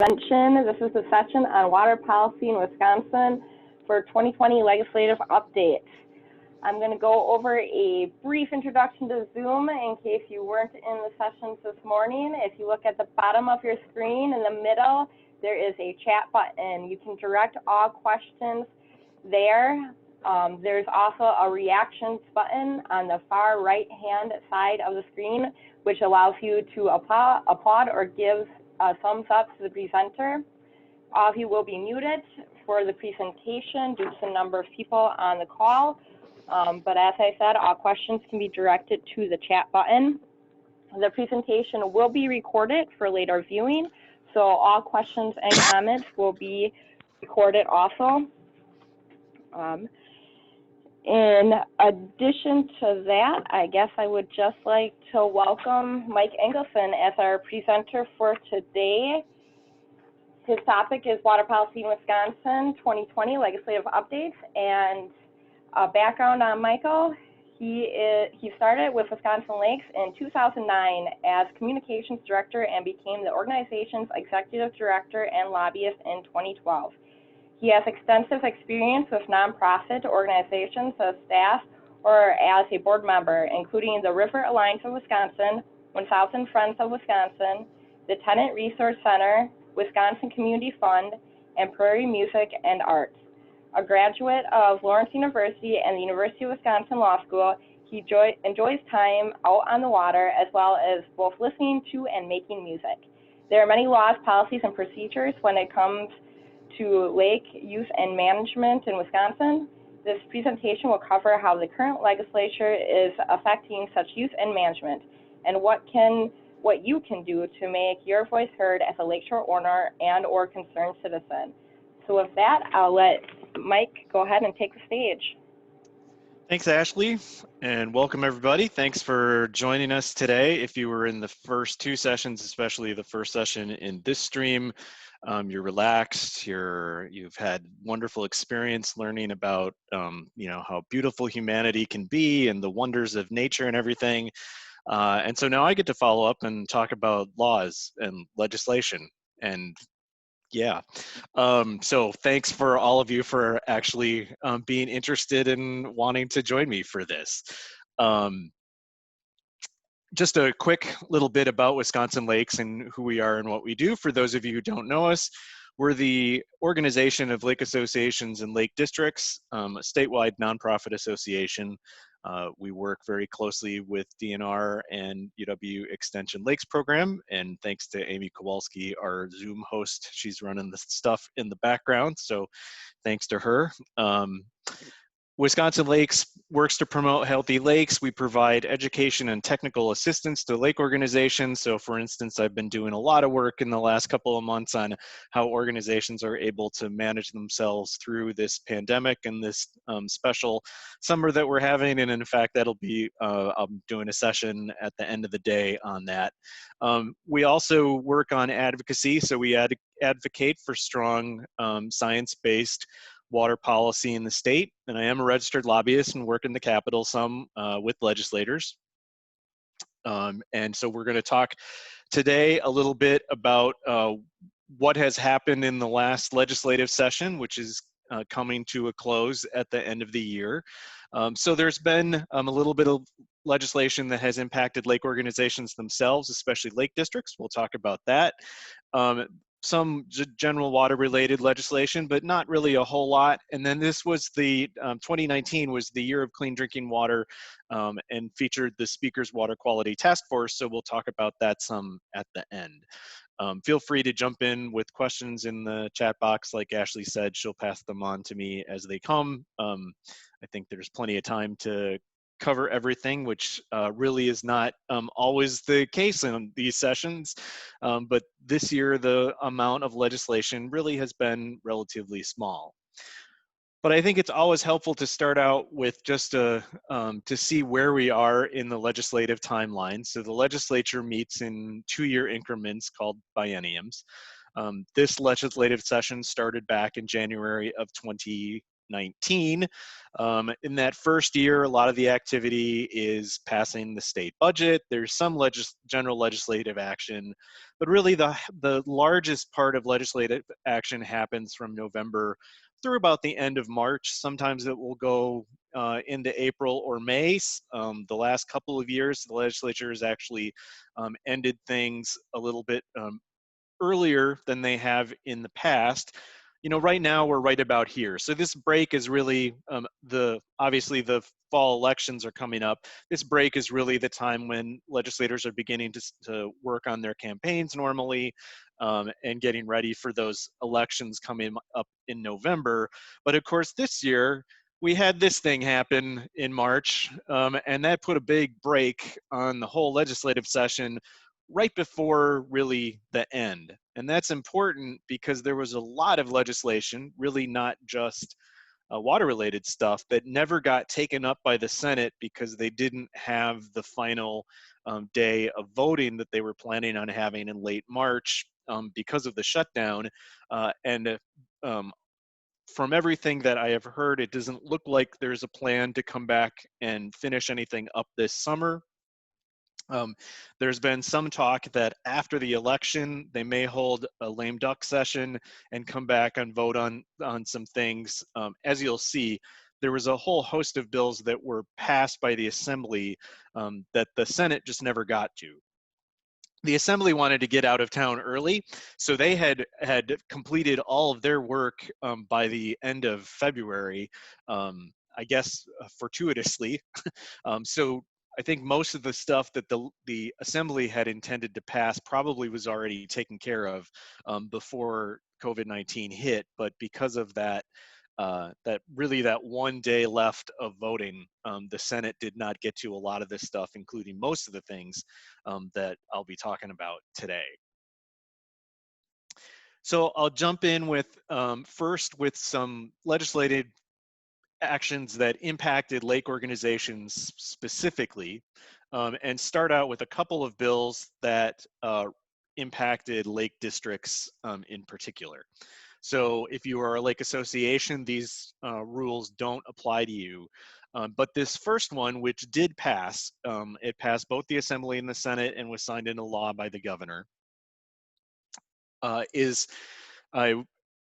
This is the session on water policy in Wisconsin for 2020 legislative update. I'm going to go over a brief introduction to Zoom in case you weren't in the sessions this morning. If you look at the bottom of your screen in the middle, there is a chat button. You can direct all questions there. There's also a reactions button on the far right-hand side of the screen, which allows you to applaud or give a thumbs up to the presenter. All of you will be muted for the presentation due to the number of people on the call. But as I said, all questions can be directed to the chat button. The presentation will be recorded for later viewing, so all questions and comments will be recorded also. In addition to that, I guess I would just like to welcome Mike Engleson as our presenter for today. His topic is Water Policy in Wisconsin 2020 Legislative Updates, and a background on Michael. He started with Wisconsin Lakes in 2009 as Communications Director and became the organization's Executive Director and Lobbyist in 2012. He has extensive experience with nonprofit organizations as staff or as a board member, including the River Alliance of Wisconsin, 1000 Friends of Wisconsin, the Tenant Resource Center, Wisconsin Community Fund, and Prairie Music and Arts. A graduate of Lawrence University and the University of Wisconsin Law School, he enjoys time out on the water as well as both listening to and making music. There are many laws, policies, and procedures when it comes to lake use and management in Wisconsin. This presentation will cover how the current legislature is affecting such use and management, and what you can do to make your voice heard as a lakeshore owner and or concerned citizen. So with that, I'll let Mike go ahead and take the stage. Thanks, Ashley, and welcome everybody. Thanks for joining us today. If you were in the first two sessions, especially the first session in this stream, you're relaxed, you've had wonderful experience learning about how beautiful humanity can be and the wonders of nature and everything. And so now I get to follow up and talk about laws and legislation. And yeah, so thanks for all of you for actually being interested in wanting to join me for this. Just a quick little bit about Wisconsin Lakes and who we are and what we do. For those of you who don't know us, we're the organization of lake associations and lake districts, a statewide nonprofit association. We work very closely with DNR and UW Extension Lakes program, and thanks to Amy Kowalski, our Zoom host. She's running the stuff in the background, so thanks to her. Wisconsin Lakes works to promote healthy lakes. We provide education and technical assistance to lake organizations. So for instance, I've been doing a lot of work in the last couple of months on how organizations are able to manage themselves through this pandemic and this special summer that we're having. And in fact, that'll be, I'm doing a session at the end of the day on that. We also work on advocacy. So we advocate for strong science-based water policy in the state, and I am a registered lobbyist and work in the Capitol some with legislators. And so we're going to talk today a little bit about what has happened in the last legislative session, which is coming to a close at the end of the year. So there's been a little bit of legislation that has impacted lake organizations themselves, especially lake districts. We'll talk about that. Some general water related legislation, but not really a whole lot. And then this was the 2019 was the year of clean drinking water and featured the Speaker's Water Quality Task Force. So we'll talk about that some at the end. Feel free to jump in with questions in the chat box. Like Ashley said, she'll pass them on to me as they come. I think there's plenty of time to cover everything, which really is not always the case in these sessions. But this year, the amount of legislation really has been relatively small. But I think it's always helpful to start out with just to see where we are in the legislative timeline. So the legislature meets in 2-year increments called bienniums. This legislative session started back in January of 2020. COVID-19. In that first year, a lot of the activity is passing the state budget. There's some general legislative action, but really the largest part of legislative action happens from November through about the end of March. Sometimes it will go into April or May. The last couple of years, the legislature has actually ended things a little bit earlier than they have in the past. You know, right now we're right about here. So this break is really obviously the fall elections are coming up. This break is really the time when legislators are beginning to work on their campaigns normally, and getting ready for those elections coming up in November. But of course, this year we had this thing happen in March, and that put a big break on the whole legislative session right before really the end. And that's important because there was a lot of legislation, really not just water related stuff, that never got taken up by the Senate because they didn't have the final day of voting that they were planning on having in late March because of the shutdown. And from everything that I have heard, it doesn't look like there's a plan to come back and finish anything up this summer. There's been some talk that after the election, they may hold a lame duck session and come back and vote on some things. As you'll see, there was a whole host of bills that were passed by the Assembly that the Senate just never got to. The Assembly wanted to get out of town early, so they had completed all of their work by the end of February, I guess fortuitously. So I think most of the stuff that the Assembly had intended to pass probably was already taken care of before COVID-19 hit, but because of that, that 1 day left of voting, the Senate did not get to a lot of this stuff, including most of the things that I'll be talking about today. So I'll jump in with first with some legislative actions that impacted lake organizations specifically, and start out with a couple of bills that impacted lake districts in particular. So if you are a lake association, these rules don't apply to you. But this first one, which did pass, it passed both the Assembly and the Senate and was signed into law by the governor,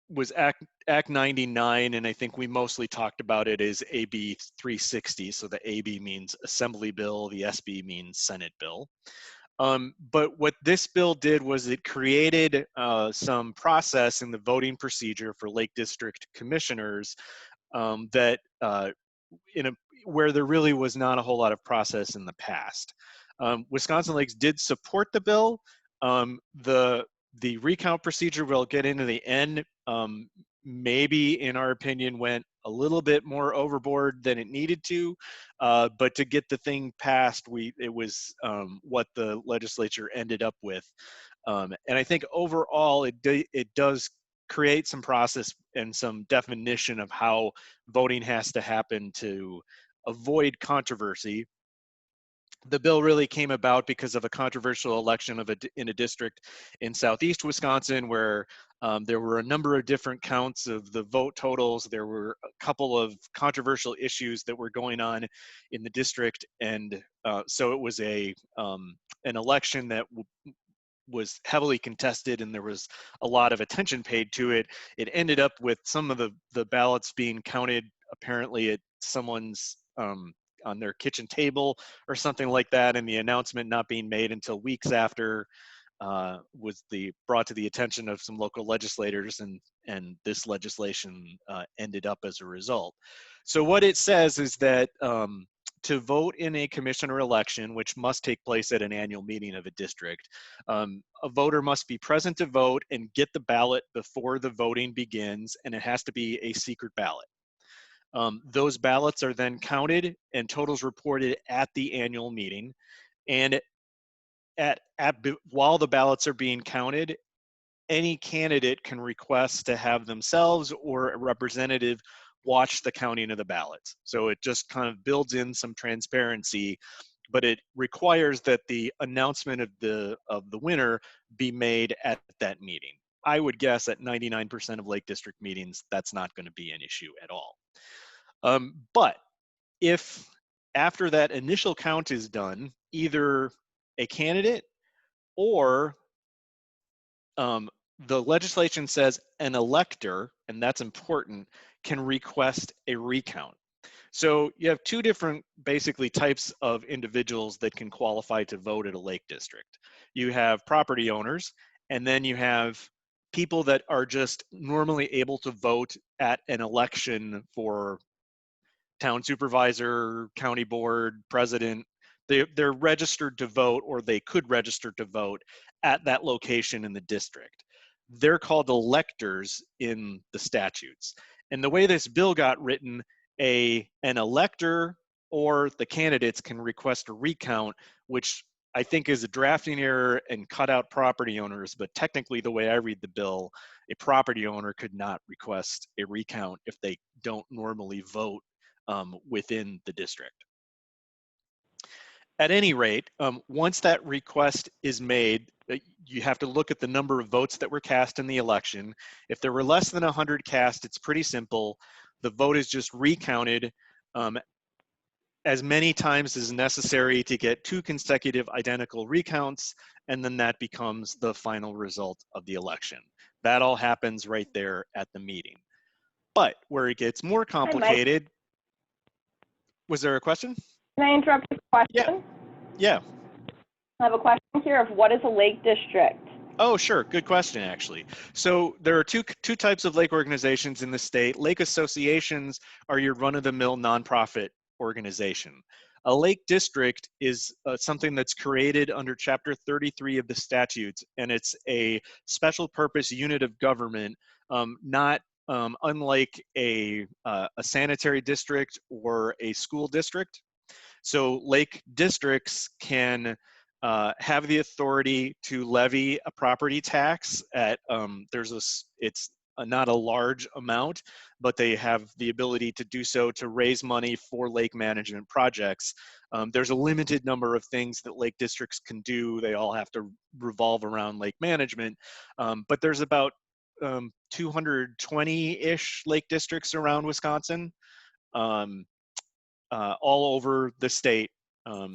was Act 99, and I think we mostly talked about it as AB 360. So the AB means Assembly Bill, the SB means Senate Bill. But what this bill did was it created some process in the voting procedure for Lake District commissioners that where there really was not a whole lot of process in the past. Wisconsin Lakes did support the bill. The recount procedure we'll get into the end maybe, in our opinion, went a little bit more overboard than it needed to, but to get the thing passed, it was what the legislature ended up with. And I think overall, it does create some process and some definition of how voting has to happen to avoid controversy. The bill really came about because of a controversial election in a district in southeast Wisconsin where there were a number of different counts of the vote totals. There were a couple of controversial issues that were going on in the district, and so it was an election that was heavily contested, and there was a lot of attention paid to it. It ended up with some of the ballots being counted apparently at someone's on their kitchen table or something like that, and the announcement not being made until weeks after was brought to the attention of some local legislators, and this legislation ended up as a result. So what it says is that to vote in a commissioner election, which must take place at an annual meeting of a district, a voter must be present to vote and get the ballot before the voting begins, and it has to be a secret ballot. Those ballots are then counted and totals reported at the annual meeting. And while the ballots are being counted, any candidate can request to have themselves or a representative watch the counting of the ballots. So it just kind of builds in some transparency, but it requires that the announcement of the winner be made at that meeting. I would guess at 99% of Lake District meetings, that's not going to be an issue at all. But if after that initial count is done, either a candidate or the legislation says an elector, and that's important, can request a recount. So you have two different basically types of individuals that can qualify to vote at a lake district. You have property owners, and then you have people that are just normally able to vote at an election for town supervisor, county board, president. They're registered to vote, or they could register to vote at that location in the district. They're called electors in the statutes. And the way this bill got written, an elector or the candidates can request a recount, which I think is a drafting error and cut out property owners, but technically the way I read the bill, a property owner could not request a recount if they don't normally vote within the district. At any rate, once that request is made, you have to look at the number of votes that were cast in the election. If there were less than 100 cast, it's pretty simple. The vote is just recounted as many times as necessary to get 2 consecutive identical recounts, and then that becomes the final result of the election. That all happens right there at the meeting. But where it gets more complicated, was there a question? Can I interrupt your question? Yeah. I have a question here of what is a lake district? Oh, sure. Good question, actually. So there are two types of lake organizations in the state. Lake associations are your run-of-the-mill nonprofit organization. A lake district is something that's created under Chapter 33 of the statutes, and it's a special purpose unit of government, not unlike a sanitary district or a school district. So lake districts can have the authority to levy a property tax at, it's not a large amount, but they have the ability to do so to raise money for lake management projects. There's a limited number of things that lake districts can do. They all have to revolve around lake management, but there's about 220-ish lake districts around Wisconsin. All over the state.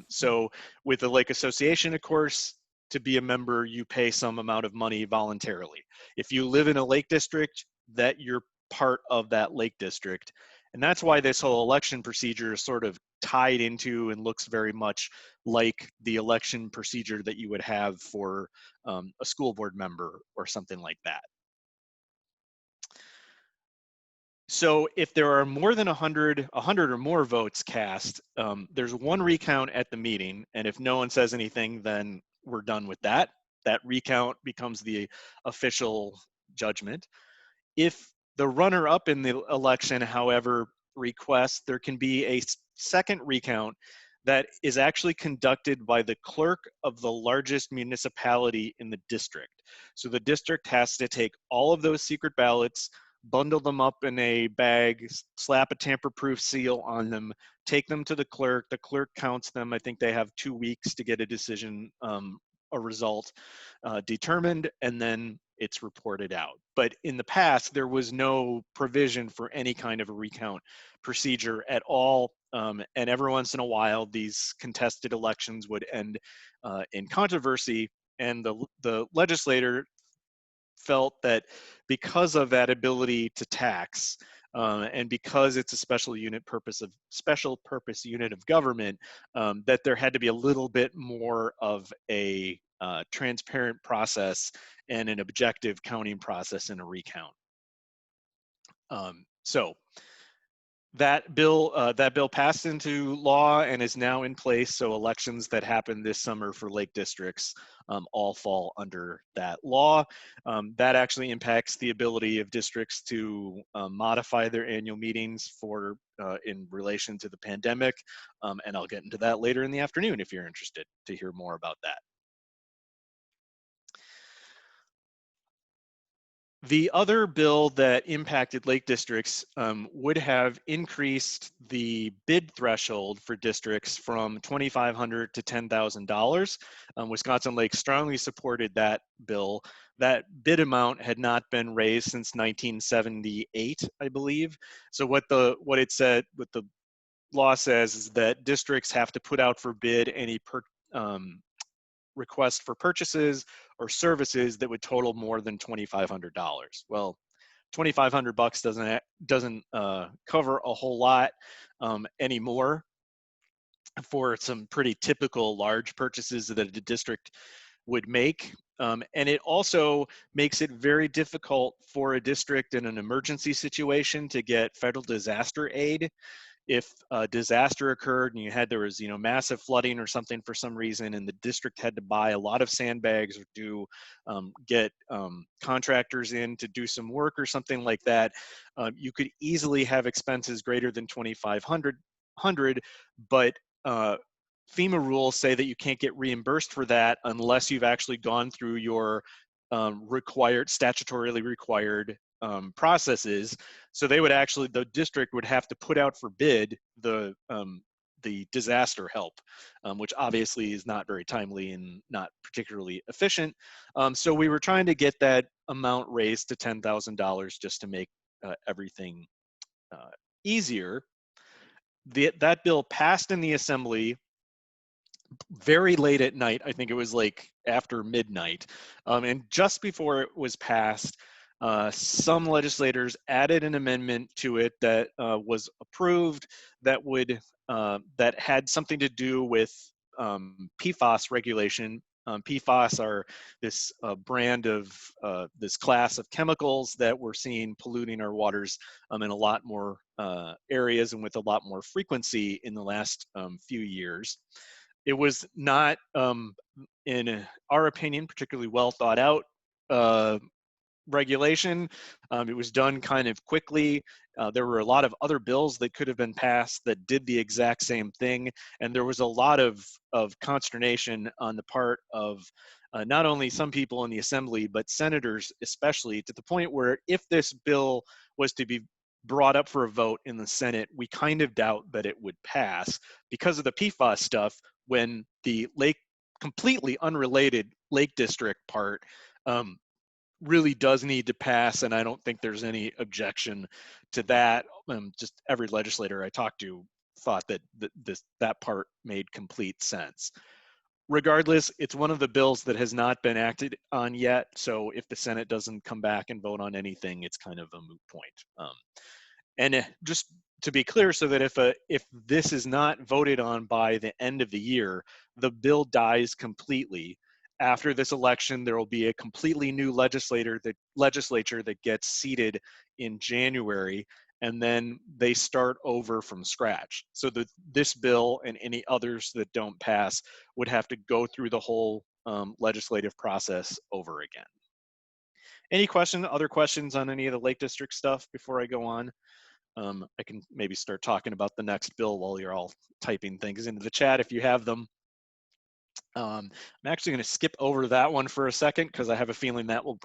So with the Lake Association, of course, to be a member, you pay some amount of money voluntarily. If you live in a lake district, that you're part of that lake district. And that's why this whole election procedure is sort of tied into and looks very much like the election procedure that you would have for a school board member or something like that. So if there are more than 100 or more votes cast, there's one recount at the meeting, and if no one says anything, then we're done with that. That recount becomes the official judgment. If the runner-up in the election, however, requests, there can be a second recount that is actually conducted by the clerk of the largest municipality in the district. So the district has to take all of those secret ballots, bundle them up in a bag, slap a tamper-proof seal on them, take them to the clerk counts them. I think they have 2 weeks to get a decision, a result determined, and then it's reported out. But in the past, there was no provision for any kind of a recount procedure at all. And every once in a while, these contested elections would end in controversy, and the legislator felt that because of that ability to tax, and because it's a special purpose unit of government, that there had to be a little bit more of a transparent process and an objective counting process in a recount. So that bill passed into law and is now in place. So elections that happen this summer for lake districts all fall under that law. That actually impacts the ability of districts to modify their annual meetings for in relation to the pandemic. And I'll get into that later in the afternoon if you're interested to hear more about that. The other bill that impacted lake districts would have increased the bid threshold for districts from $2,500 to $10,000. Wisconsin Lake strongly supported that bill. That bid amount had not been raised since 1978, I believe. So what the law says is that districts have to put out for bid any request for purchases or services that would total more than $2,500. Well, $2,500 doesn't cover a whole lot anymore for some pretty typical large purchases that a district would make. And it also makes it very difficult for a district in an emergency situation to get federal disaster aid. If a disaster occurred and there was massive flooding or something for some reason, and the district had to buy a lot of sandbags or get contractors in to do some work or something like that, you could easily have expenses greater than 2,500, but FEMA rules say that you can't get reimbursed for that unless you've actually gone through your statutorily required processes. So the district would have to put out for bid the disaster help, which obviously is not very timely and not particularly efficient. So we were trying to get that amount raised to $10,000 just to make everything easier. That bill passed in the Assembly very late at night. I think it was like after midnight. And just before it was passed, some legislators added an amendment to it that was approved that had something to do with PFAS regulation. PFAS are this brand of this class of chemicals that we're seeing polluting our waters in a lot more areas and with a lot more frequency in the last few years. It was not, in our opinion, particularly well thought out regulation. It was done kind of quickly. There were a lot of other bills that could have been passed that did the exact same thing, and there was a lot of consternation on the part of not only some people in the Assembly, but senators especially, to the point where if this bill was to be brought up for a vote in the Senate, we kind of doubt that it would pass because of the PFAS stuff, when the completely unrelated Lake District part really does need to pass, and I don't think there's any objection to that. Just every legislator I talked to thought that that part made complete sense. Regardless, it's one of the bills that has not been acted on yet, so if the Senate doesn't come back and vote on anything, it's kind of a moot point. And just to be clear, so that if this is not voted on by the end of the year, the bill dies completely. After this election, there will be a completely new legislature that gets seated in January, and then they start over from scratch. So this bill and any others that don't pass would have to go through the whole legislative process over again. Any other questions on any of the Lake District stuff before I go on? I can maybe start talking about the next bill while you're all typing things into the chat if you have them. I'm actually going to skip over that one for a second because I have a feeling that will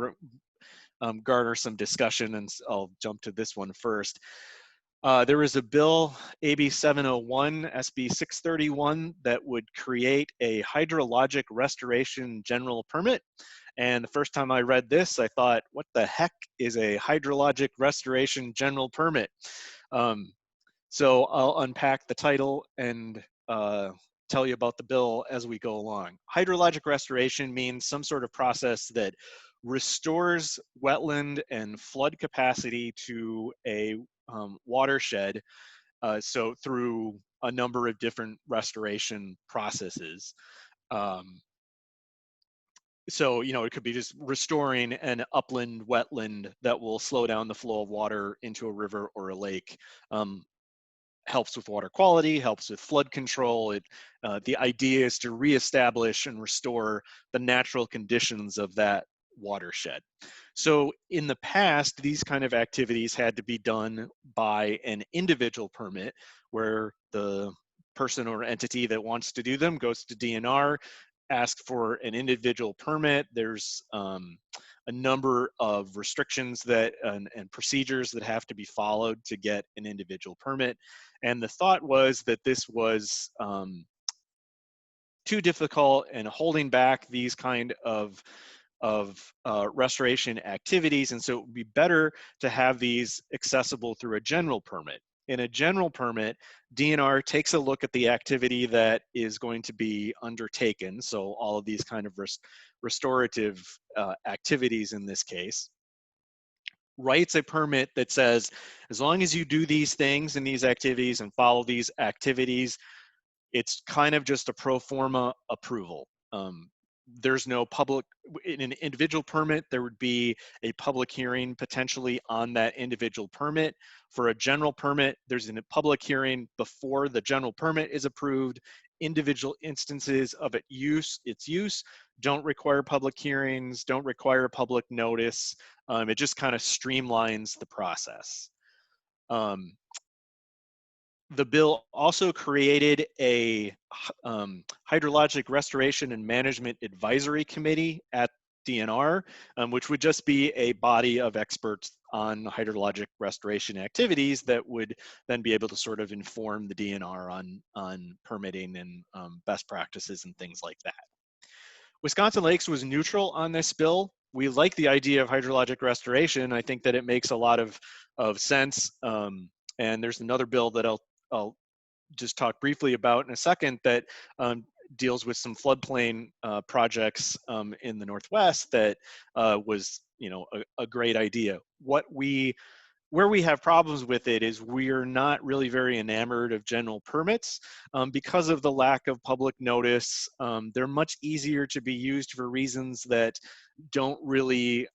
garner some discussion, and I'll jump to this one first. There is a bill, AB 701, SB 631, that would create a hydrologic restoration general permit. And the first time I read this, I thought, what the heck is a hydrologic restoration general permit? So I'll unpack the title and tell you about the bill as we go along. Hydrologic restoration means some sort of process that restores wetland and flood capacity to a watershed, so through a number of different restoration processes. So, it could be just restoring an upland wetland that will slow down the flow of water into a river or a lake. Helps with water quality, helps with flood control. The idea is to reestablish and restore the natural conditions of that watershed. So in the past, these kind of activities had to be done by an individual permit, where the person or entity that wants to do them goes to DNR, asks for an individual permit. There's a number of restrictions and procedures that have to be followed to get an individual permit. And the thought was that this was too difficult and holding back these kind of restoration activities, and so it would be better to have these accessible through a general permit. In a general permit, DNR takes a look at the activity that is going to be undertaken, so all of these kind of restorative activities in this case, writes a permit that says, as long as you do these things and these activities and follow these activities, it's kind of just a pro forma approval. There's no public, in an individual permit, there would be a public hearing potentially on that individual permit. For a general permit, there's a public hearing before the general permit is approved. Individual instances of its use don't require public hearings, don't require public notice. It just kind of streamlines the process. The bill also created a hydrologic restoration and management advisory committee at DNR, which would just be a body of experts on hydrologic restoration activities that would then be able to sort of inform the DNR on permitting and best practices and things like that. Wisconsin Lakes was neutral on this bill. We like the idea of hydrologic restoration. I think that it makes a lot of sense. And there's another bill that I'll just talk briefly about in a second that deals with some floodplain projects in the Northwest that was, a great idea. Where we have problems with it is we're not really very enamored of general permits because of the lack of public notice. They're much easier to be used for reasons that don't really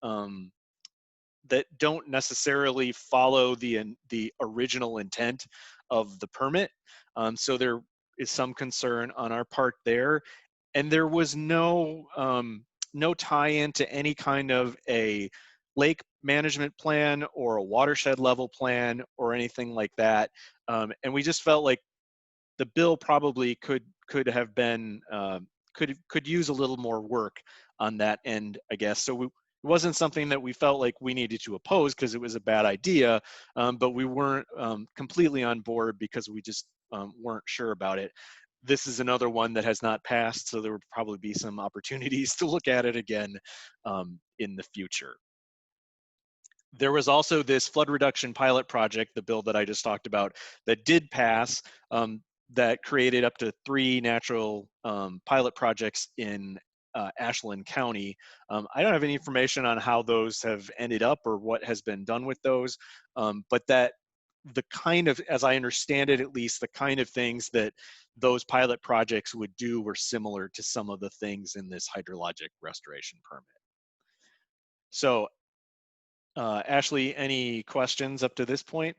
that don't necessarily follow the original intent of the permit. So there is some concern on our part there, and there was no tie-in to any kind of a lake management plan or a watershed level plan or anything like that. And we just felt like the bill probably could have been could use a little more work on that end, I guess. So it wasn't something that we felt like we needed to oppose because it was a bad idea, but we weren't completely on board because we just weren't sure about it. This is another one that has not passed, so there would probably be some opportunities to look at it again in the future. There was also this flood reduction pilot project, the bill that I just talked about, that did pass, that created up to 3 natural pilot projects in Ashland County. I don't have any information on how those have ended up or what has been done with those, but that the kind of, as I understand it at least, the kind of things that those pilot projects would do were similar to some of the things in this hydrologic restoration permit. So Ashley, any questions up to this point?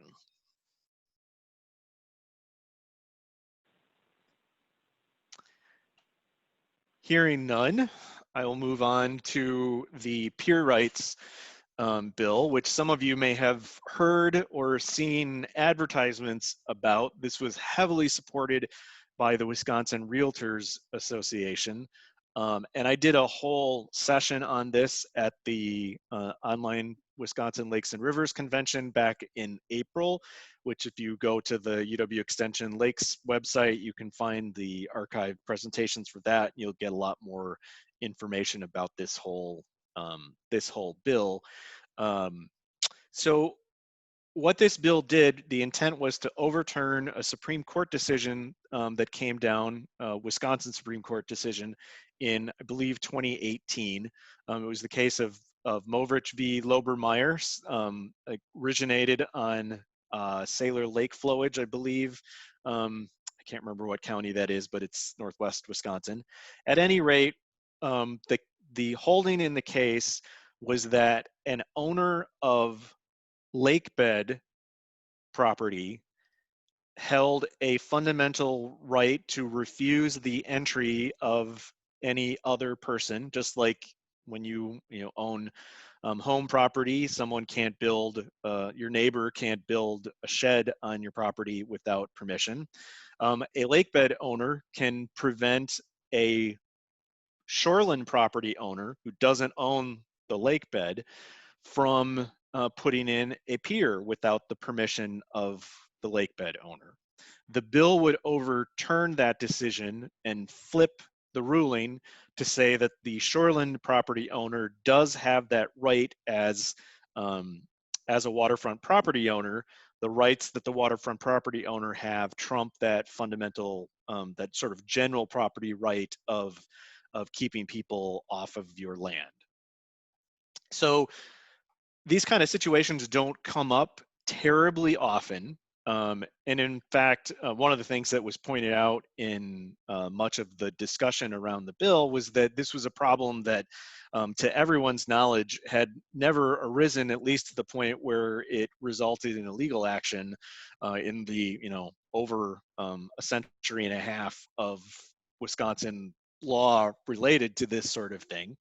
Hearing none, I will move on to the peer rights bill, which some of you may have heard or seen advertisements about. This was heavily supported by the Wisconsin Realtors Association. And I did a whole session on this at the online Wisconsin Lakes and Rivers Convention back in April, which if you go to the UW Extension Lakes website, you can find the archived presentations for that. You'll get a lot more information about this whole bill. So what this bill did, the intent was to overturn a Supreme Court decision that came down, Wisconsin Supreme Court decision in, I believe, 2018. It was the case of Movrich v. Lobermeyer, originated on Sailor Lake flowage, I believe. I can't remember what county that is, but it's northwest Wisconsin. At any rate, the holding in the case was that an owner of Lakebed property held a fundamental right to refuse the entry of any other person, just like when you own home property, someone can't build, your neighbor can't build a shed on your property without permission. A lakebed owner can prevent a shoreline property owner who doesn't own the lakebed from putting in a pier without the permission of the lakebed owner. The bill would overturn that decision and flip the ruling to say that the shoreland property owner does have that right as a waterfront property owner. The rights that the waterfront property owner have trump that fundamental, that sort of general property right of keeping people off of your land. So these kind of situations don't come up terribly often. And in fact, one of the things that was pointed out in much of the discussion around the bill was that this was a problem that, to everyone's knowledge, had never arisen, at least to the point where it resulted in a legal action in the, over a century and a half of Wisconsin law related to this sort of thing.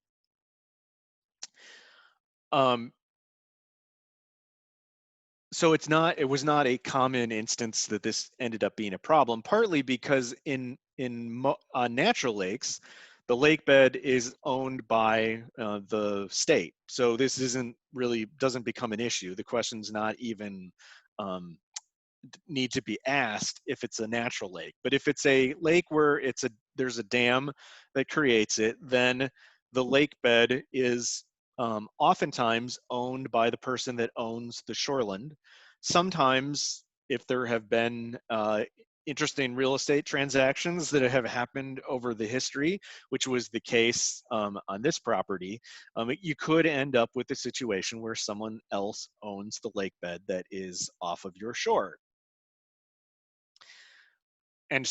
So it was not a common instance that this ended up being a problem, partly because in natural lakes, the lake bed is owned by the state. So this doesn't become an issue. The question's not even need to be asked if it's a natural lake. But if it's a lake where there's a dam that creates it, then the lake bed is oftentimes owned by the person that owns the shoreland. Sometimes, if there have been interesting real estate transactions that have happened over the history, which was the case on this property, you could end up with a situation where someone else owns the lake bed that is off of your shore. And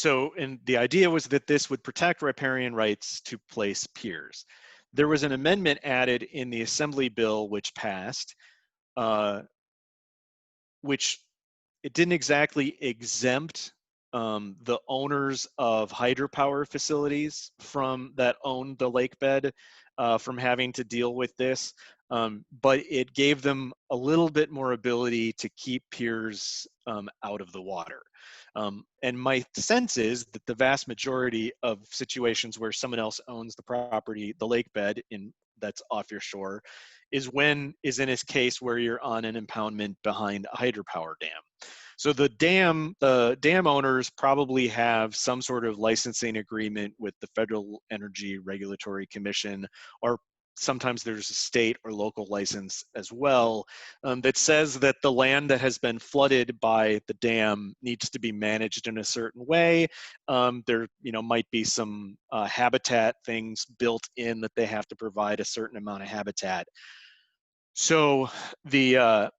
the idea was that this would protect riparian rights to place piers. There was an amendment added in the Assembly bill which passed, which it didn't exactly exempt the owners of hydropower facilities that own the lake bed from having to deal with this, but it gave them a little bit more ability to keep piers out of the water. And my sense is that the vast majority of situations where someone else owns the property, the lake bed that's off your shore, is in this case where you're on an impoundment behind a hydropower dam. So the dam owners probably have some sort of licensing agreement with the Federal Energy Regulatory Commission, or sometimes there's a state or local license as well, that says that the land that has been flooded by the dam needs to be managed in a certain way. There might be some habitat things built in that they have to provide a certain amount of habitat. So the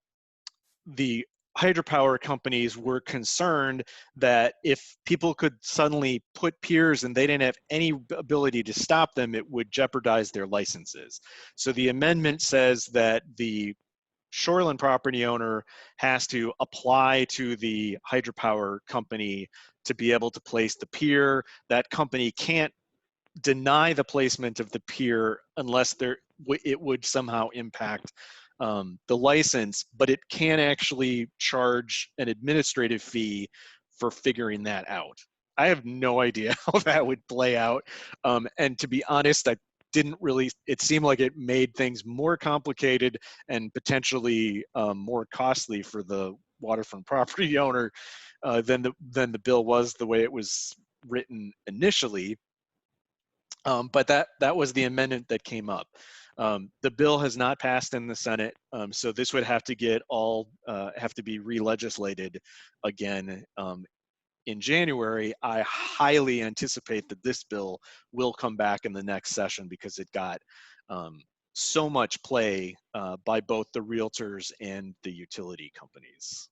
hydropower companies were concerned that if people could suddenly put piers and they didn't have any ability to stop them, it would jeopardize their licenses. So the amendment says that the shoreland property owner has to apply to the hydropower company to be able to place the pier. That company can't deny the placement of the pier unless it would somehow impact the license, but it can actually charge an administrative fee for figuring that out. I have no idea how that would play out. And to be honest, it seemed like it made things more complicated and potentially more costly for the waterfront property owner than the bill was the way it was written initially. But that was the amendment that came up. The bill has not passed in the Senate, so this would have to be re-legislated again in January. I highly anticipate that this bill will come back in the next session because it got so much play by both the realtors and the utility companies.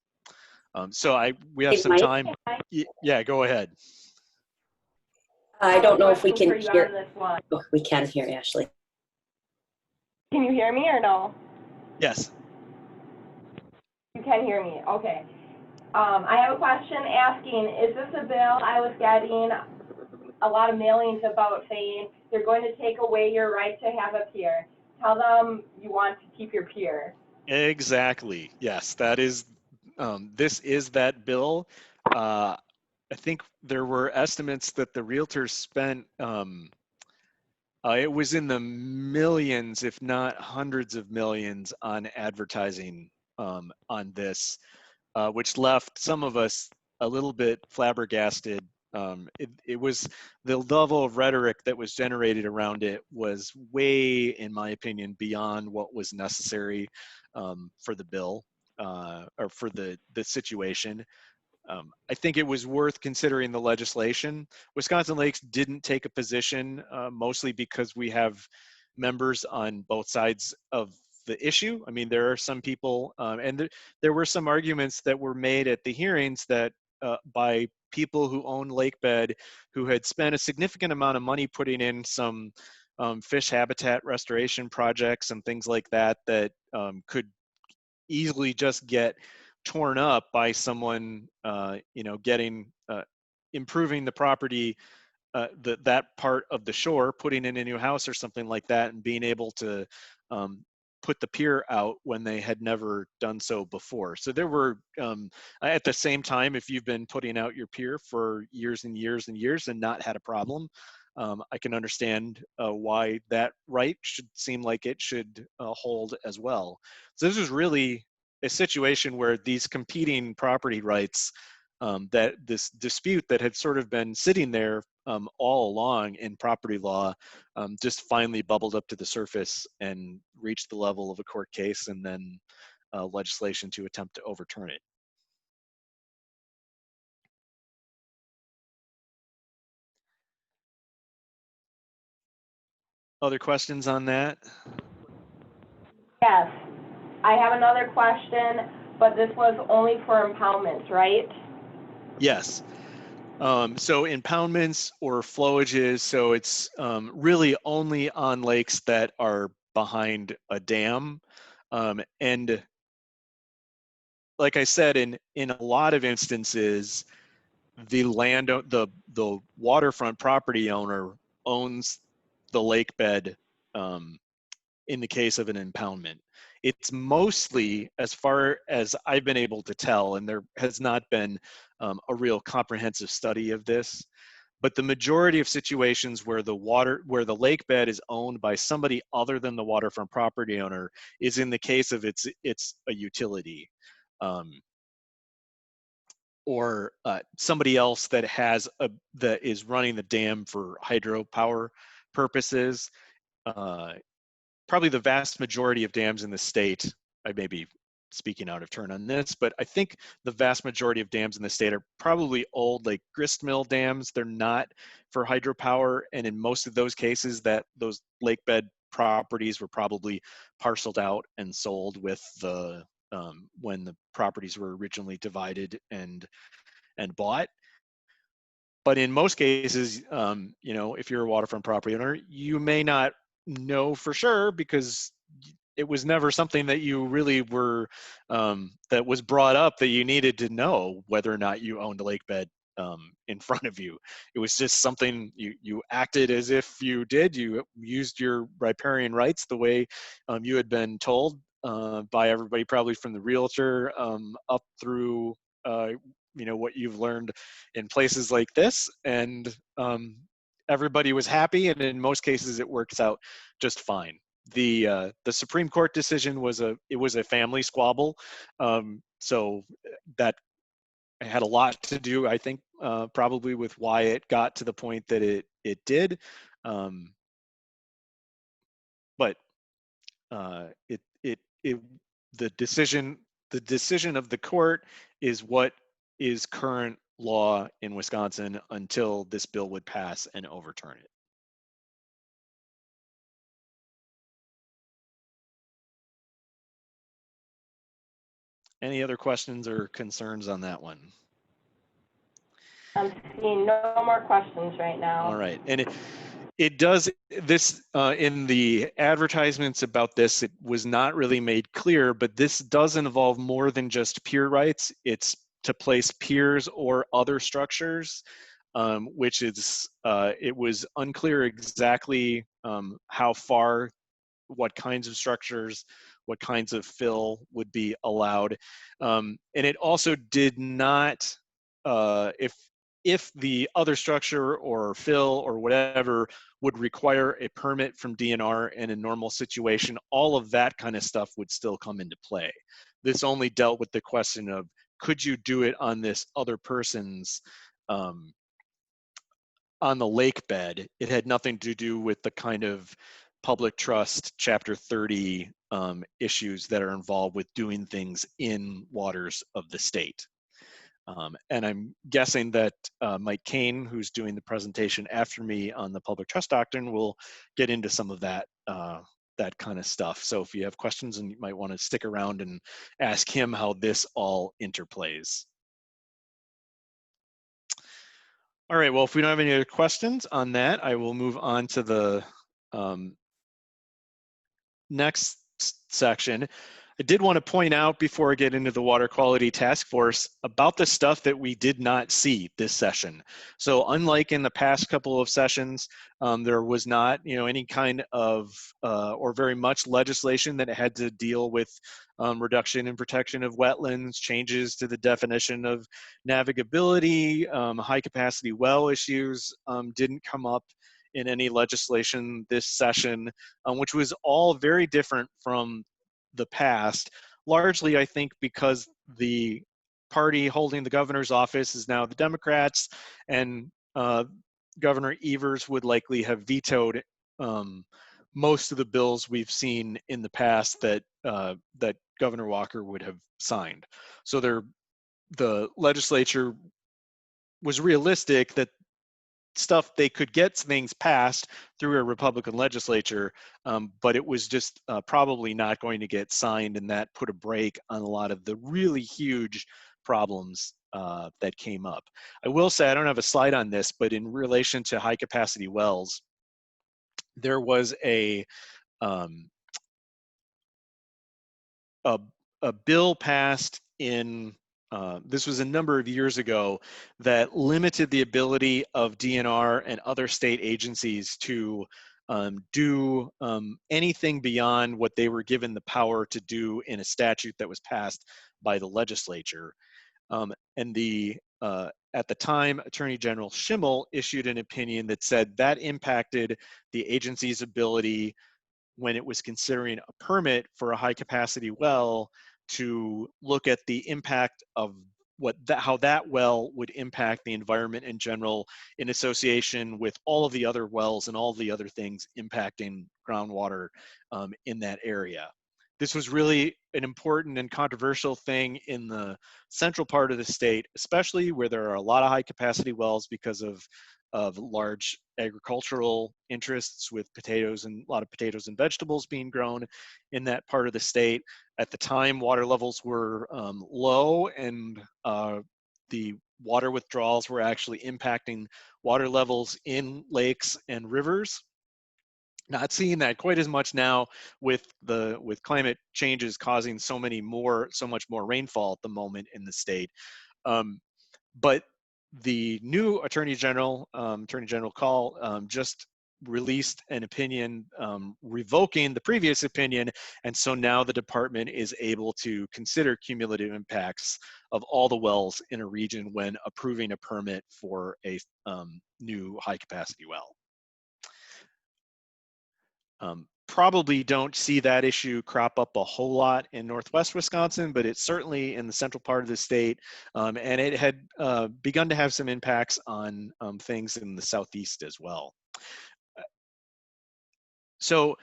So we have some time. Yeah, go ahead. I don't know if we can hear. Oh, we can hear Ashley. Can you hear me or no? Yes. You can hear me, okay. I have a question asking, is this a bill? I was getting a lot of mailings about saying they're going to take away your right to have a pier. Tell them you want to keep your pier. Exactly, yes, that is, this is that bill. I think there were estimates that the realtors spent, it was in the millions, if not hundreds of millions, on advertising on this, which left some of us a little bit flabbergasted It was the level of rhetoric that was generated around it was way, in my opinion, beyond what was necessary for the bill or for the situation. I think it was worth considering the legislation. Wisconsin Lakes didn't take a position, mostly because we have members on both sides of the issue. I mean, there are some people, and there were some arguments that were made at the hearings that by people who own Lakebed, who had spent a significant amount of money putting in some fish habitat restoration projects and things like that, that could easily just get torn up by someone, getting improving the property, that part of the shore, putting in a new house or something like that, and being able to put the pier out when they had never done so before. So there were, at the same time, if you've been putting out your pier for years and years and years and not had a problem, I can understand why that right should seem like it should hold as well. So this is really a situation where these competing property rights, that this dispute that had sort of been sitting there all along in property law, just finally bubbled up to the surface and reached the level of a court case, and then legislation to attempt to overturn it. Other questions on that? Yes, I have another question, but this was only for impoundments, right? Yes. So impoundments or flowages, so it's really only on lakes that are behind a dam. And like I said, in a lot of instances, the waterfront property owner owns the lake bed, in the case of an impoundment. It's mostly, as far as I've been able to tell, and there has not been a real comprehensive study of this, but the majority of situations where where the lake bed is owned by somebody other than the waterfront property owner is in the case of it's a utility. Or somebody else that that is running the dam for hydropower purposes. Probably the vast majority of dams in the state, I may be speaking out of turn on this, but I think the vast majority of dams in the state are probably old, like gristmill dams. They're not for hydropower, and in most of those cases, those lakebed properties were probably parceled out and sold with the when the properties were originally divided and bought. But in most cases, if you're a waterfront property owner, you may not know for sure because it was never something that you really were, that was brought up that you needed to know whether or not you owned a lake bed in front of you. It was just something you acted as if you did. You used your riparian rights the way you had been told by everybody, probably from the realtor up through what you've learned in places like this, and everybody was happy, and in most cases it works out just fine. The Supreme Court decision was a family squabble, so that had a lot to do, I think, probably with why it got to the point that it did. But it the decision of the court is what is current law in Wisconsin until this bill would pass and overturn it. Any other questions or concerns on that one? I'm seeing no more questions right now. All right, and it does this in the advertisements about this, it was not really made clear, but this does involve more than just pier rights. It's to place piers or other structures, which is it was unclear exactly how far, what kinds of structures, what kinds of fill would be allowed, and it also did not, if the other structure or fill or whatever would require a permit from DNR in a normal situation, all of that kind of stuff would still come into play. This only dealt with the question of, could you do it on this other person's on the lakebed. It had nothing to do with the kind of public trust Chapter 30 issues that are involved with doing things in waters of the state. And I'm guessing that Mike Kane, who's doing the presentation after me on the public trust doctrine, will get into some of that that kind of stuff. So if you have questions, and you might want to stick around and ask him how this all interplays. All right, well, if we don't have any other questions on that, I will move on to the next section. I did want to point out before I get into the Water Quality Task Force about the stuff that we did not see this session. So unlike in the past couple of sessions, there was not, any kind of or very much legislation that had to deal with reduction and protection of wetlands, changes to the definition of navigability, high capacity well issues didn't come up in any legislation this session, which was all very different from the past, largely I think because the party holding the governor's office is now the Democrats, and Governor Evers would likely have vetoed most of the bills we've seen in the past that that Governor Walker would have signed. So the legislature was realistic that stuff they could get things passed through a Republican legislature, but it was just probably not going to get signed, and that put a break on a lot of the really huge problems that came up. I will say, I don't have a slide on this, but in relation to high capacity wells, there was a bill passed in this was a number of years ago that limited the ability of DNR and other state agencies to do anything beyond what they were given the power to do in a statute that was passed by the legislature. And at the time, Attorney General Schimmel issued an opinion that said that impacted the agency's ability when it was considering a permit for a high capacity well to look at the impact of how that well would impact the environment in general in association with all of the other wells and all of the other things impacting groundwater in that area. This was really an important and controversial thing in the central part of the state, especially where there are a lot of high capacity wells because of large agricultural interests with potatoes, and a lot of potatoes and vegetables being grown in that part of the state. At the time, water levels were low, and the water withdrawals were actually impacting water levels in lakes and rivers. Not seeing that quite as much now with climate changes causing so much more rainfall at the moment in the state. But the new Attorney General Call, just released an opinion revoking the previous opinion, and so now the department is able to consider cumulative impacts of all the wells in a region when approving a permit for a new high capacity well. Probably don't see that issue crop up a whole lot in Northwest Wisconsin, but it's certainly in the central part of the state, and it had begun to have some impacts on things in the Southeast as well. So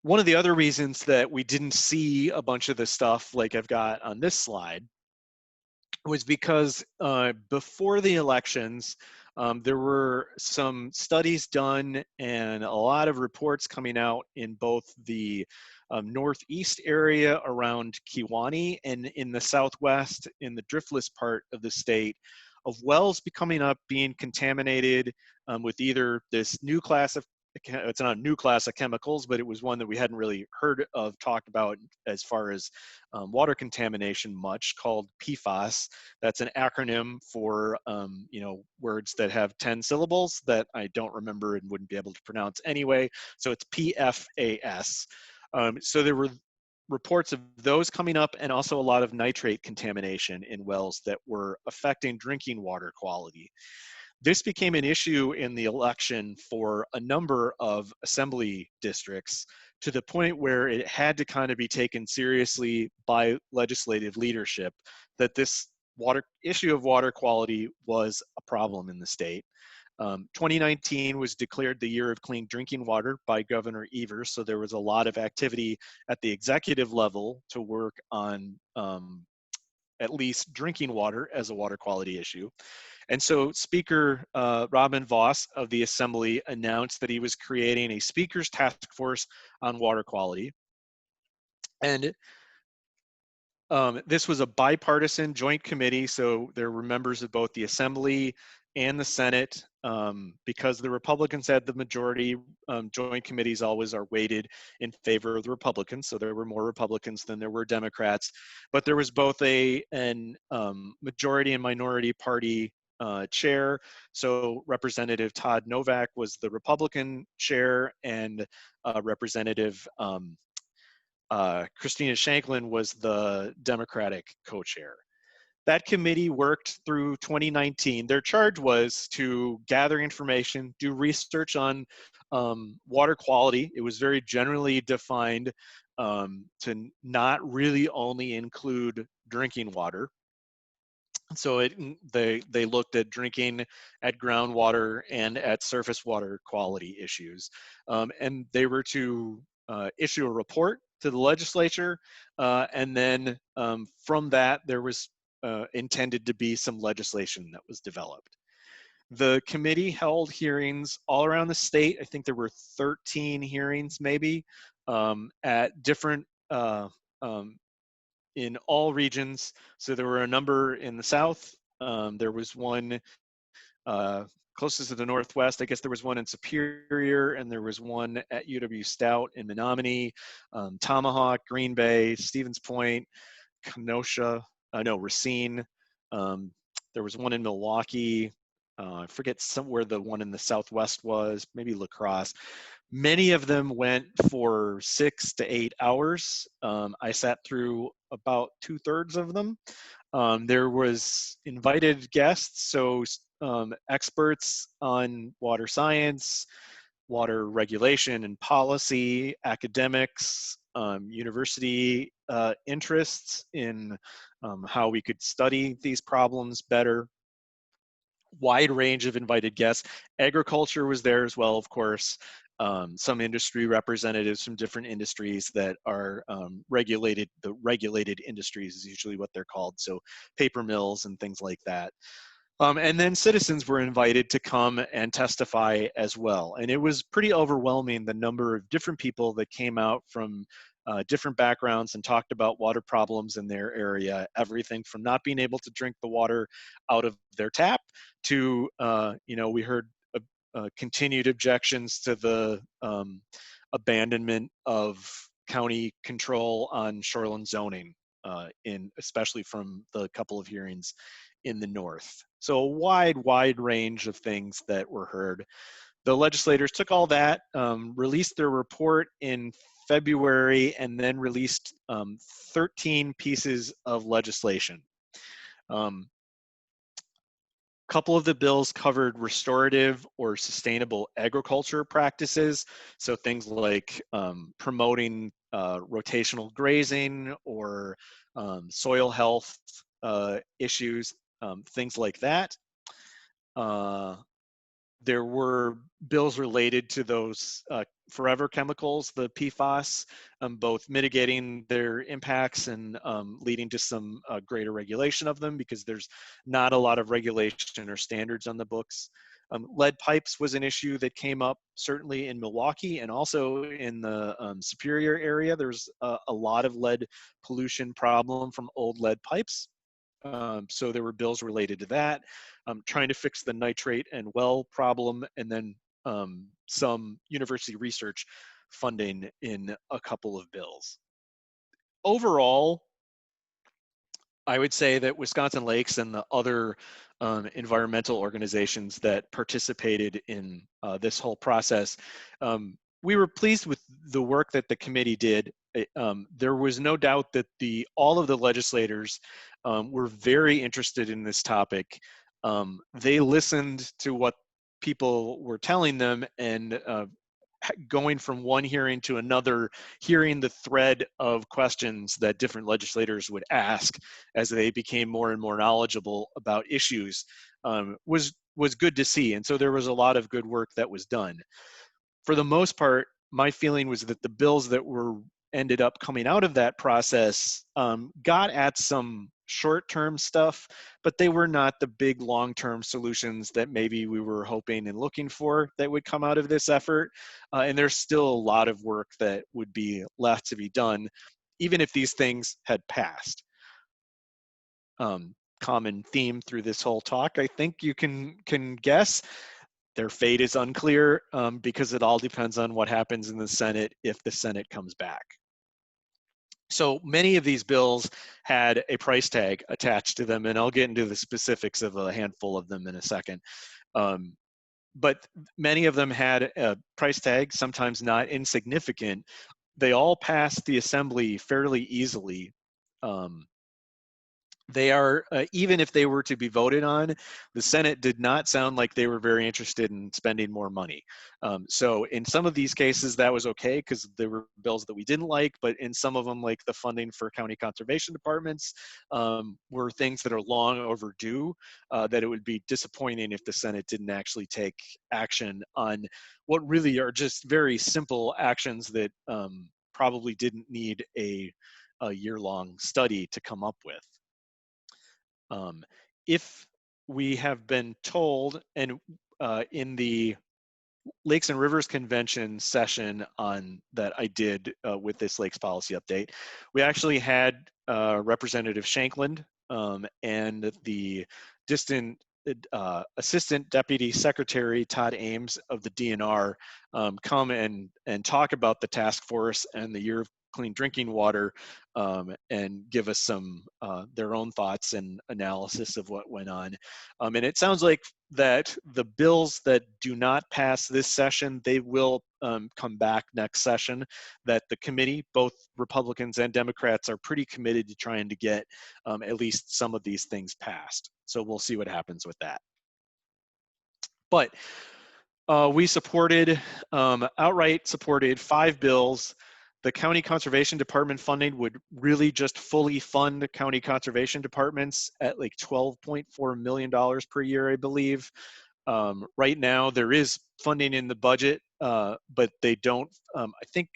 one of the other reasons that we didn't see a bunch of the stuff like I've got on this slide was because before the elections, there were some studies done and a lot of reports coming out in both the northeast area around Kewaunee and in the southwest in the driftless part of the state of wells becoming up being contaminated with either this new class of, it's not a new class of chemicals, but it was one that we hadn't really heard of talked about as far as water contamination much, called PFAS. That's an acronym for words that have 10 syllables that I don't remember and wouldn't be able to pronounce anyway. So it's PFAS. So there were reports of those coming up, and also a lot of nitrate contamination in wells that were affecting drinking water quality. This became an issue in the election for a number of assembly districts, to the point where it had to kind of be taken seriously by legislative leadership that this issue of water quality was a problem in the state. 2019 was declared the year of clean drinking water by Governor Evers, so there was a lot of activity at the executive level to work on at least drinking water as a water quality issue. And so Speaker Robin Vos of the Assembly announced that he was creating a speakers task force on water quality. And this was a bipartisan joint committee, so there were members of both the Assembly and the Senate. Because the Republicans had the majority, joint committees always are weighted in favor of the Republicans, so there were more Republicans than there were Democrats. But there was both an majority and minority party chair. So Representative Todd Novak was the Republican chair, and Representative Christina Shanklin was the Democratic co-chair. That committee worked through 2019. Their charge was to gather information, do research on water quality. It was very generally defined to not really only include drinking water. So they looked at drinking, at groundwater, and at surface water quality issues. And they were to issue a report to the legislature, and then from that there was intended to be some legislation that was developed. The committee held hearings all around the state. I think there were 13 hearings maybe at different in all regions. So there were a number in the South. There was one closest to the Northwest. I guess there was one in Superior, and there was one at UW Stout in Menominee, Tomahawk, Green Bay, Stevens Point, Kenosha, Racine. There was one in Milwaukee. I forget where the one in the Southwest was, maybe La Crosse. Many of them went for 6 to 8 hours. I sat through about 2/3 of them. There was invited guests, so experts on water science, water regulation and policy, academics, university interests in how we could study these problems better. Wide range of invited guests. Agriculture was there as well, of course. Some industry representatives from different industries that are regulated. The regulated industries is usually what they're called. So paper mills and things like that. And then citizens were invited to come and testify as well. And it was pretty overwhelming, the number of different people that came out from different backgrounds and talked about water problems in their area, everything from not being able to drink the water out of their tap to, we heard continued objections to the abandonment of county control on shoreline zoning, especially from the couple of hearings in the north. So a wide range of things that were heard. The legislators took all that, released their report in February, and then released 13 pieces of legislation. Couple of the bills covered restorative or sustainable agriculture practices. So things like promoting rotational grazing or soil health issues, things like that. There were bills related to those forever chemicals, the PFAS, both mitigating their impacts and leading to some greater regulation of them, because there's not a lot of regulation or standards on the books. Lead pipes was an issue that came up certainly in Milwaukee and also in the Superior area. There's a lot of lead pollution problem from old lead pipes. So there were bills related to that, trying to fix the nitrate and well problem, and then some university research funding in a couple of bills. Overall, I would say that Wisconsin Lakes and the other environmental organizations that participated in this whole process, we were pleased with the work that the committee did. There was no doubt that all of the legislators were very interested in this topic. They listened to what people were telling them, and going from one hearing to another, hearing the thread of questions that different legislators would ask as they became more and more knowledgeable about issues, was was good to see. And so there was a lot of good work that was done. For the most part, my feeling was that the bills that were ended up coming out of that process got at some short-term stuff, but they were not the big long-term solutions that maybe we were hoping and looking for that would come out of this effort. And there's still a lot of work that would be left to be done, even if these things had passed. Common theme through this whole talk, I think you can guess. Their fate is unclear because it all depends on what happens in the Senate if the Senate comes back. So many of these bills had a price tag attached to them, and I'll get into the specifics of a handful of them in a second. But many of them had a price tag, sometimes not insignificant. They all passed the Assembly fairly easily. They are, even if they were to be voted on, the Senate did not sound like they were very interested in spending more money. So in some of these cases, that was okay because there were bills that we didn't like, but in some of them, like the funding for county conservation departments, were things that are long overdue, that it would be disappointing if the Senate didn't actually take action on what really are just very simple actions that probably didn't need a year-long study to come up with. If we have been told, and in the Lakes and Rivers Convention session on that I did with this Lakes Policy Update, we actually had Representative Shankland and the Assistant Deputy Secretary Todd Ames of the DNR come and talk about the task force and the Year of Clean Drinking Water and give us some their own thoughts and analysis of what went on. And it sounds like that the bills that do not pass this session, they will come back next session, that the committee, both Republicans and Democrats, are pretty committed to trying to get at least some of these things passed. So we'll see what happens with that. But we supported, outright supported 5 bills. The county conservation department funding would really just fully fund county conservation departments at like $12.4 million per year, I believe. Right now, there is funding in the budget, but they don't, I think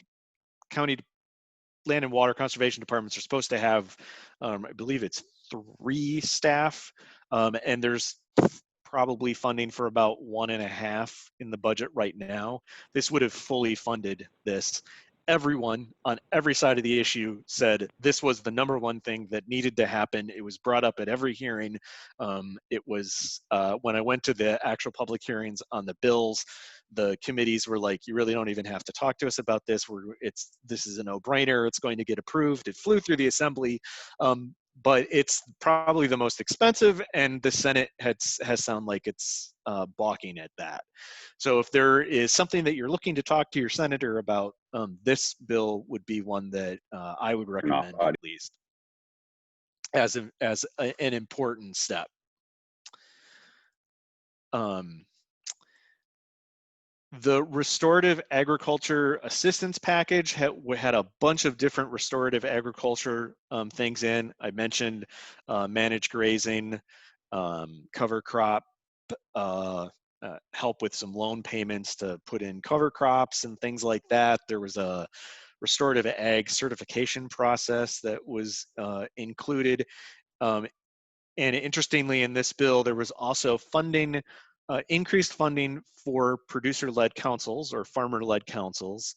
county land and water conservation departments are supposed to have, I believe it's 3 staff, and there's probably funding for about 1.5 in the budget right now. This would have fully funded this. Everyone on every side of the issue said this was the #1 thing that needed to happen. It was brought up at every hearing. It was when I went to the actual public hearings on the bills, the committees were like, you really don't even have to talk to us about this. This is a no-brainer. It's going to get approved. It flew through the Assembly, but it's probably the most expensive, and the Senate has sounded like it's balking at that. So if there is something that you're looking to talk to your senator about, this bill would be one that I would recommend at least as an important step. The restorative agriculture assistance package had a bunch of different restorative agriculture things in. I mentioned managed grazing, cover crop, help with some loan payments to put in cover crops and things like that. There was a restorative ag certification process that was included. And interestingly, in this bill, there was also funding, increased funding for producer-led councils or farmer-led councils,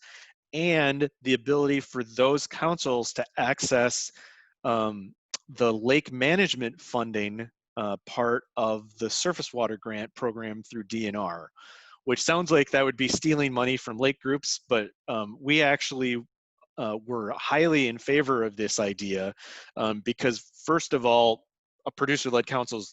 and the ability for those councils to access the lake management funding part of the surface water grant program through DNR, which sounds like that would be stealing money from lake groups, but we actually were highly in favor of this idea because, first of all, a producer-led council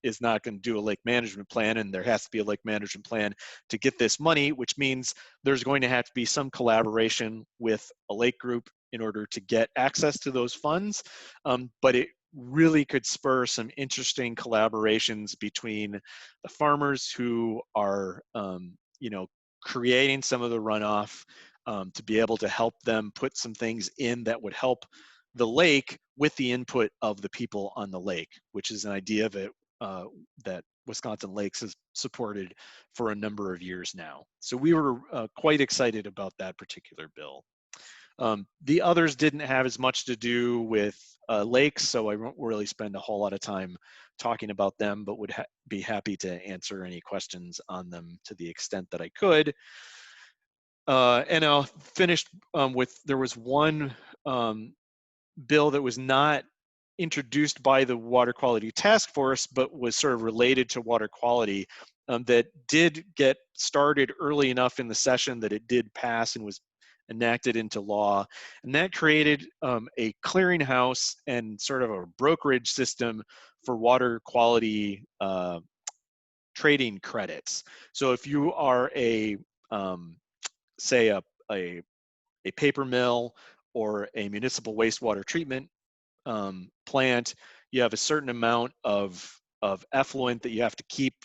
is not going to do a lake management plan, and there has to be a lake management plan to get this money, which means there's going to have to be some collaboration with a lake group in order to get access to those funds. But it really could spur some interesting collaborations between the farmers who are, creating some of the runoff to be able to help them put some things in that would help the lake with the input of the people on the lake, which is an idea that Wisconsin Lakes has supported for a number of years now. So we were quite excited about that particular bill. The others didn't have as much to do with lakes, so I won't really spend a whole lot of time talking about them, but would be happy to answer any questions on them to the extent that I could. And I'll finish with, there was one bill that was not introduced by the Water Quality Task Force, but was sort of related to water quality, that did get started early enough in the session that it did pass and was enacted into law. And that created a clearinghouse and sort of a brokerage system for water quality trading credits. So if you are a, say a paper mill or a municipal wastewater treatment plant, you have a certain amount of effluent that you have to keep,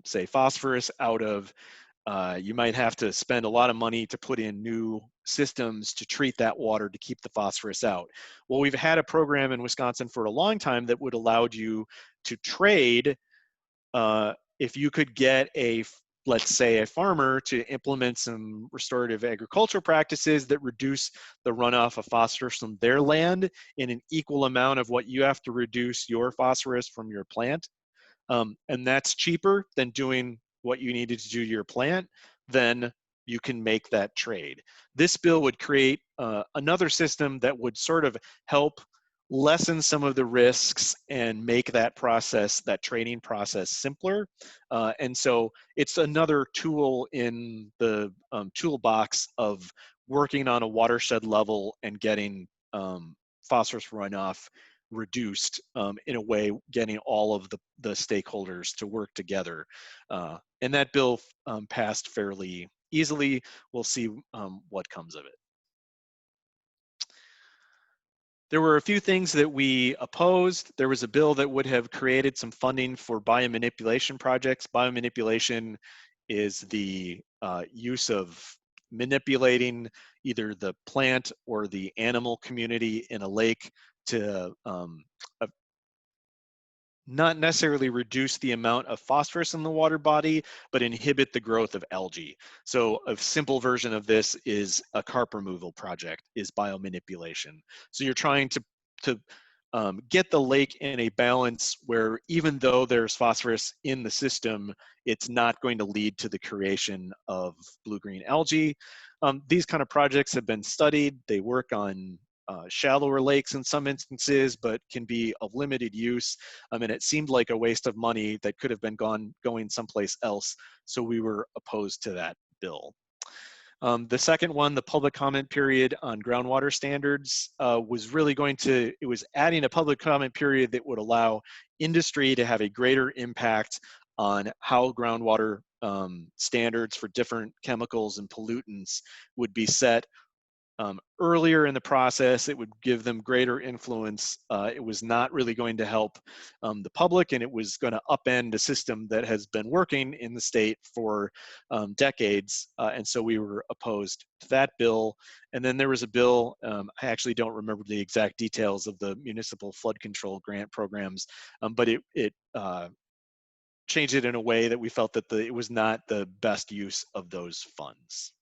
say phosphorus out of. You might have to spend a lot of money to put in new systems to treat that water to keep the phosphorus out. Well, we've had a program in Wisconsin for a long time that would allow you to trade if you could get let's say a farmer to implement some restorative agricultural practices that reduce the runoff of phosphorus from their land in an equal amount of what you have to reduce your phosphorus from your plant. And that's cheaper than doing what you needed to do to your plant, then you can make that trade. This bill would create another system that would sort of help lessen some of the risks and make that process, that trading process, simpler. And so it's another tool in the toolbox of working on a watershed level and getting phosphorus runoff reduced in a way, getting all of the stakeholders to work together. And that bill passed fairly easily. We'll see what comes of it. There were a few things that we opposed. There was a bill that would have created some funding for biomanipulation projects. Biomanipulation is the use of manipulating either the plant or the animal community in a lake to not necessarily reduce the amount of phosphorus in the water body, but inhibit the growth of algae. So a simple version of this is a carp removal project, is biomanipulation. So you're trying to get the lake in a balance where even though there's phosphorus in the system, it's not going to lead to the creation of blue-green algae. These kind of projects have been studied. They work on shallower lakes in some instances, but can be of limited use. And it seemed like a waste of money that could have been going someplace else. So we were opposed to that bill. The second one, the public comment period on groundwater standards, was really it was adding a public comment period that would allow industry to have a greater impact on how groundwater standards for different chemicals and pollutants would be set earlier in the process. It would give them greater influence. It was not really going to help the public, and it was going to upend a system that has been working in the state for decades. And so we were opposed to that bill. And then there was a bill, I actually don't remember the exact details of the municipal flood control grant programs, but it changed it in a way that we felt that it was not the best use of those funds.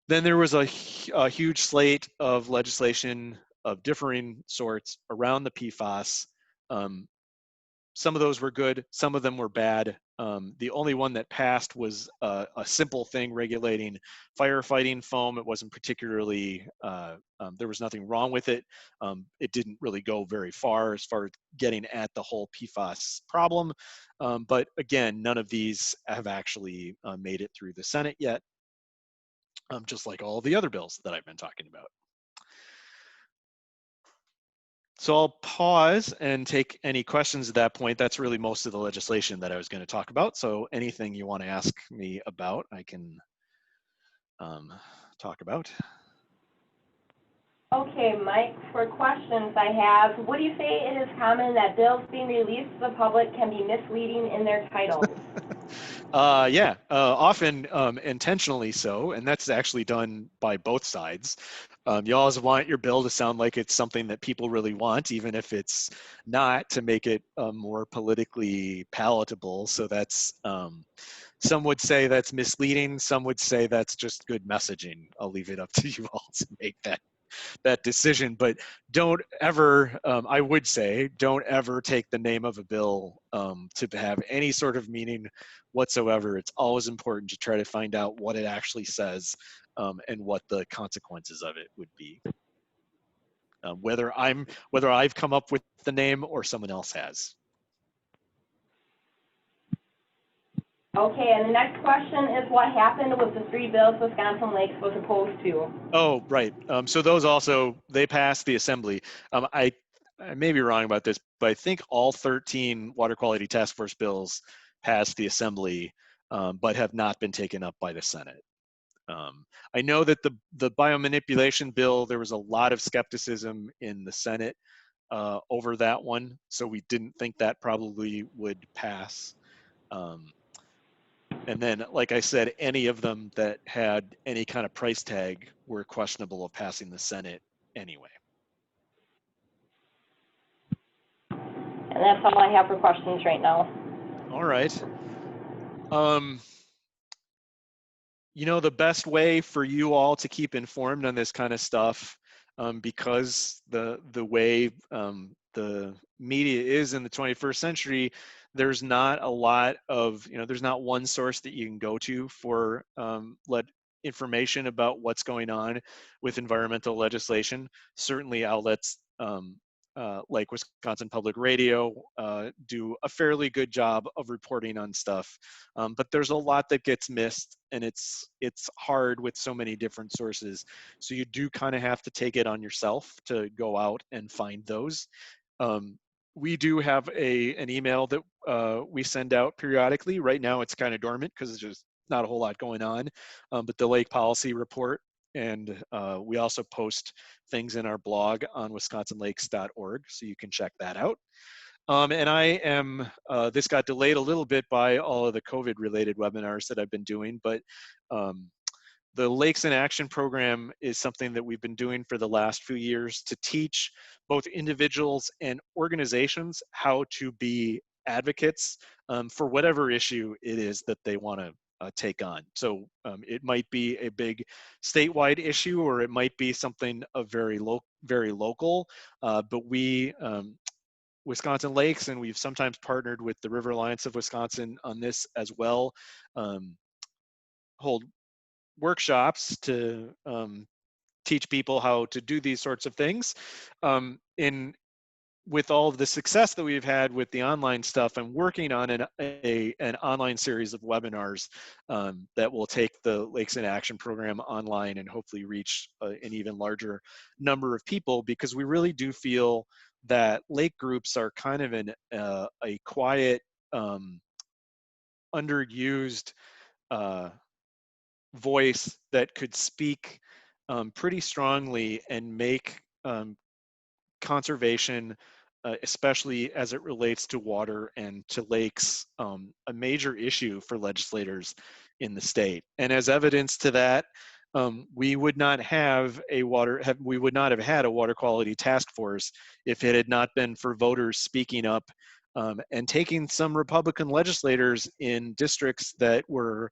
Then there was a huge slate of legislation of differing sorts around the PFAS. Some of those were good, some of them were bad. The only one that passed was a simple thing regulating firefighting foam. It wasn't particularly, there was nothing wrong with it. It didn't really go very far as getting at the whole PFAS problem. But again, none of these have actually made it through the Senate yet. Just like all the other bills that I've been talking about. So I'll pause and take any questions at that point. That's really most of the legislation that I was going to talk about. So anything you want to ask me about, I can talk about. Okay, Mike, for questions I have, would you say it is common that bills being released to the public can be misleading in their titles? Yeah, often intentionally so, and that's actually done by both sides. You always want your bill to sound like it's something that people really want, even if it's not, to make it more politically palatable. So that's, some would say that's misleading. Some would say that's just good messaging. I'll leave it up to you all to make that decision. But don't ever, I would say, don't ever take the name of a bill to have any sort of meaning whatsoever. It's always important to try to find out what it actually says, and what the consequences of it would be. Whether I've come up with the name or someone else has. Okay, and the next question is what happened with the 3 bills Wisconsin Lakes was opposed to? Oh, right. So those also, they passed the assembly. I may be wrong about this, but I think all 13 water quality task force bills passed the assembly, but have not been taken up by the Senate. I know that the biomanipulation bill, there was a lot of skepticism in the Senate over that one, so we didn't think that probably would pass. And then, like I said, any of them that had any kind of price tag were questionable of passing the Senate anyway. And that's all I have for questions right now. All right. You know, the best way for you all to keep informed on this kind of stuff, because the way the media is in the 21st century, there's not a lot of, there's not one source that you can go to for information about what's going on with environmental legislation. Certainly outlets like Wisconsin Public Radio do a fairly good job of reporting on stuff, but there's a lot that gets missed, and it's hard with so many different sources. So you do kind of have to take it on yourself to go out and find those. We do have an email that we send out periodically. Right now it's kind of dormant because there's just not a whole lot going on, but the Lake Policy Report, and we also post things in our blog on wisconsinlakes.org, so you can check that out. And I am, this got delayed a little bit by all of the COVID related webinars that I've been doing, but the Lakes in Action program is something that we've been doing for the last few years to teach both individuals and organizations how to be advocates for whatever issue it is that they want to take on. So it might be a big statewide issue, or it might be something of very local, but we, Wisconsin Lakes, and we've sometimes partnered with the River Alliance of Wisconsin on this as well, hold workshops to teach people how to do these sorts of things. With all of the success that we've had with the online stuff, I'm working on an online series of webinars that will take the Lakes in Action program online and hopefully reach an even larger number of people, because we really do feel that lake groups are kind of a quiet, underused voice that could speak pretty strongly and make conservation, especially as it relates to water and to lakes, a major issue for legislators in the state. And as evidence to that, we would not have we would not have had a water quality task force if it had not been for voters speaking up and taking some Republican legislators in districts that were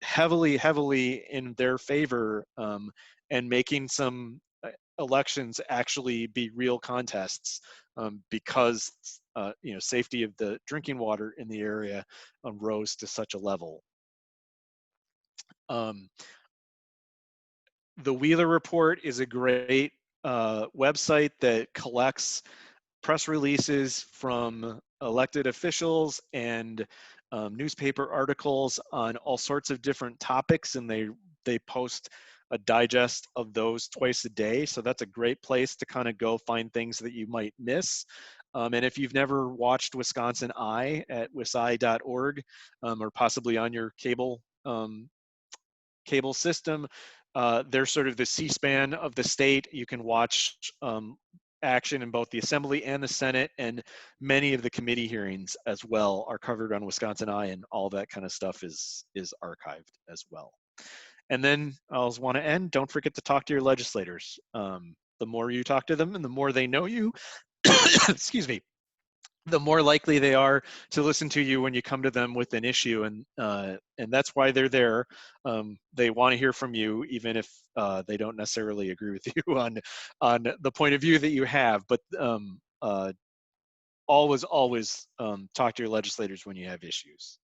heavily in their favor, and making some elections actually be real contests, because safety of the drinking water in the area rose to such a level. The Wheeler Report is a great website that collects press releases from elected officials and newspaper articles on all sorts of different topics, and they post a digest of those twice a day. So that's a great place to kind of go find things that you might miss. And if you've never watched Wisconsin Eye at wisi.org, or possibly on your cable system, they're sort of the C-SPAN of the state. You can watch action in both the Assembly and the Senate, and many of the committee hearings as well are covered on Wisconsin Eye, and all that kind of stuff is archived as well. And then I always want to end, don't forget to talk to your legislators. The more you talk to them and the more they know you, excuse me, the more likely they are to listen to you when you come to them with an issue, and that's why they're there. They want to hear from you, even if they don't necessarily agree with you on the point of view that you have. But always talk to your legislators when you have issues.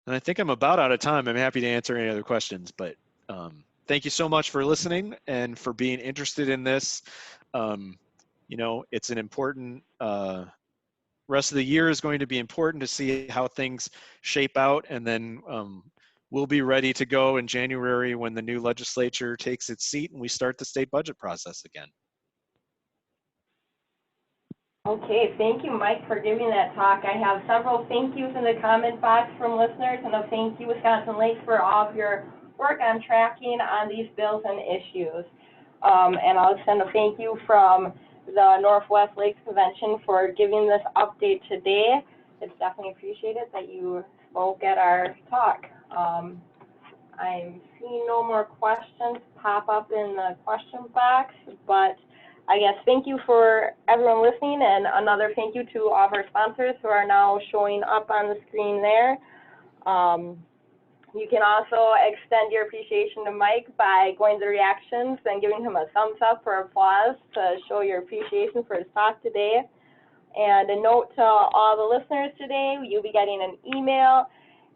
And I think I'm about out of time. I'm happy to answer any other questions, but thank you so much for listening and for being interested in this. You know, it's an important, rest of the year is going to be important to see how things shape out, and then we'll be ready to go in January when the new legislature takes its seat and we start the state budget process again. Okay, thank you, Mike, for giving that talk. I have several thank yous in the comment box from listeners, and a thank you, Wisconsin Lakes, for all of your work on tracking on these bills and issues. And I'll send a thank you from the Northwest Lakes Convention for giving this update today. It's definitely appreciated that you spoke at our talk. I'm seeing no more questions pop up in the question box, but I guess thank you for everyone listening, and another thank you to all of our sponsors who are now showing up on the screen there. You can also extend your appreciation to Mike by going to the reactions and giving him a thumbs up for applause to show your appreciation for his talk today. And a note to all the listeners today, you'll be getting an email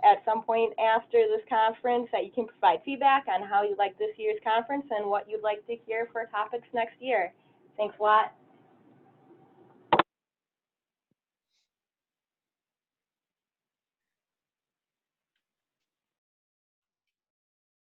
at some point after this conference that you can provide feedback on how you like this year's conference and what you'd like to hear for topics next year. Thanks a lot.